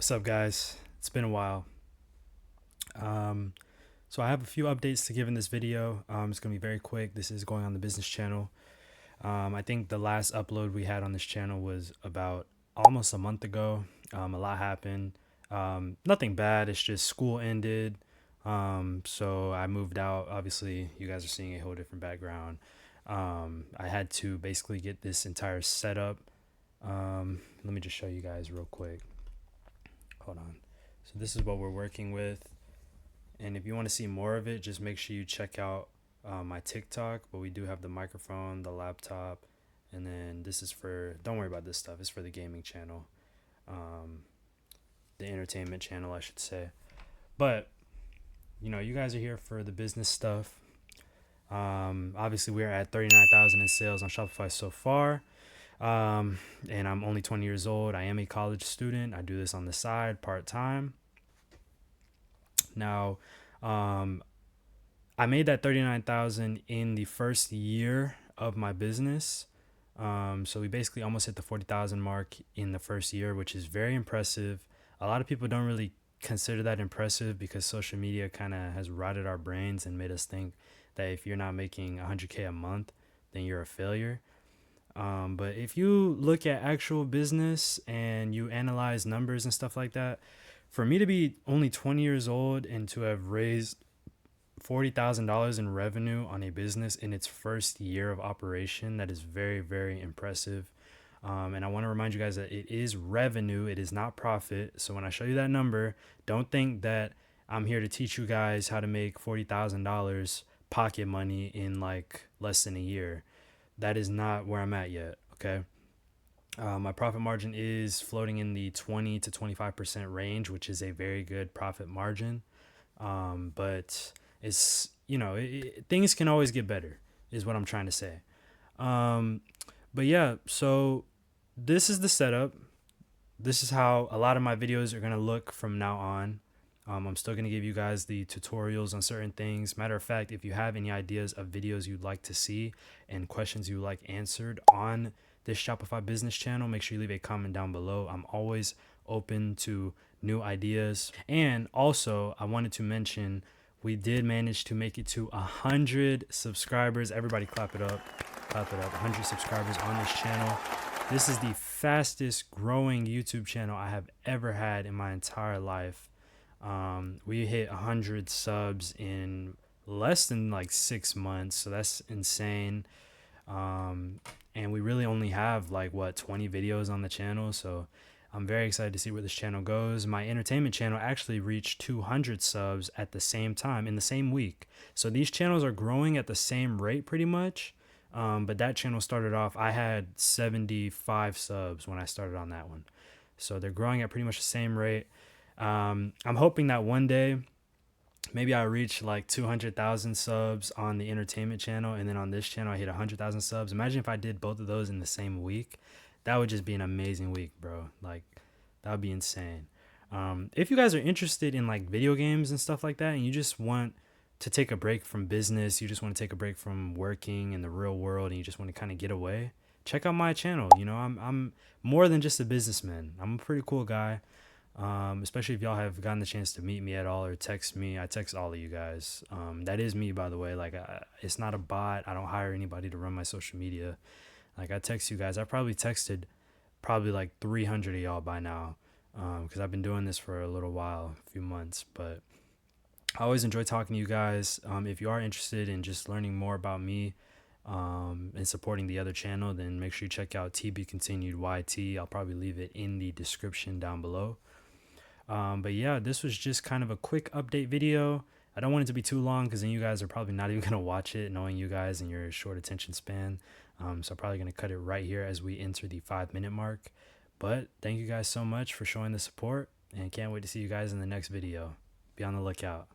What's up, guys? It's been a while. So I have a few updates to give in this video. It's going to be very quick. This is going on the business channel. I think the last upload we had on this channel was about almost a month ago. A lot happened. Nothing bad. It's just school ended. So I moved out. Obviously, you guys are seeing a whole different background. I had to basically get this entire setup. Let me just show you guys real quick. Hold on. So this is what we're working with. And if you want to see more of it, just make sure you check out my TikTok. But we do have the microphone, the laptop, and then this is for, don't worry about this stuff. It's for the gaming channel, the entertainment channel, I should say. But, you guys are here for the business stuff. Obviously, we're at 39,000 in sales on Shopify so far. And I'm only 20 years old. I am a college student. I do this on the side, part-time. Now, I made that 39,000 in the first year of my business. So we basically almost hit the 40,000 mark in the first year, which is very impressive. A lot of people don't really consider that impressive because social media kind of has rotted our brains and made us think that if you're not making 100K a month, then you're a failure. But if you look at actual business and you analyze numbers and stuff like that, for me to be only 20 years old and to have raised $40,000 in revenue on a business in its first year of operation, that is very, very impressive. And I want to remind you guys that it is revenue. It is not profit. So when I show you that number, don't think that I'm here to teach you guys how to make $40,000 pocket money in like less than a year. That is not where I'm at yet. Okay. My profit margin is floating in the 20 to 25% range, which is a very good profit margin. But it's, things can always get better is what I'm trying to say. But yeah, so this is the setup. This is how a lot of my videos are going to look from now on. I'm still going to give you guys the tutorials on certain things. Matter of fact, if you have any ideas of videos you'd like to see and questions you'd like answered on this Shopify business channel, make sure you leave a comment down below. I'm always open to new ideas. And also, I wanted to mention we did manage to make it to 100 subscribers. Everybody clap it up. Clap it up. 100 subscribers on this channel. This is the fastest growing YouTube channel I have ever had in my entire life. We hit 100 subs in less than like 6 months, so that's insane. And we really only have 20 videos on the channel, so I'm very excited to see where this channel goes. My entertainment channel actually reached 200 subs at the same time in the same week. So these channels are growing at the same rate pretty much. But that channel started off, I had 75 subs when I started on that one. So they're growing at pretty much the same rate. I'm hoping that one day maybe I reach like 200,000 subs on the entertainment channel, and then on this channel I hit 100,000 subs. Imagine if I did both of those in the same week. That would just be an amazing week, bro. Like, that would be insane. If you guys are interested in like video games and stuff like that, and you just want to take a break from business, you just want to take a break from working in the real world, and you just want to kind of get away, check out my channel. I'm more than just a businessman. I'm a pretty cool guy. Especially if y'all have gotten the chance to meet me at all or text me. I text all of you guys. That is me, by the way. Like, it's not a bot. I don't hire anybody to run my social media. Like, I text you guys. I probably texted like 300 of y'all by now, because I've been doing this for a little while, a few months. But I always enjoy talking to you guys. If you are interested in just learning more about me, and supporting the other channel, then make sure you check out TB Continued YT. I'll probably leave it in the description down below. But yeah, this was just kind of a quick update video. I don't want it to be too long because then you guys are probably not even going to watch it, knowing you guys and your short attention span. So I'm probably going to cut it right here as we enter the 5-minute mark. But thank you guys so much for showing the support, and can't wait to see you guys in the next video. Be on the lookout.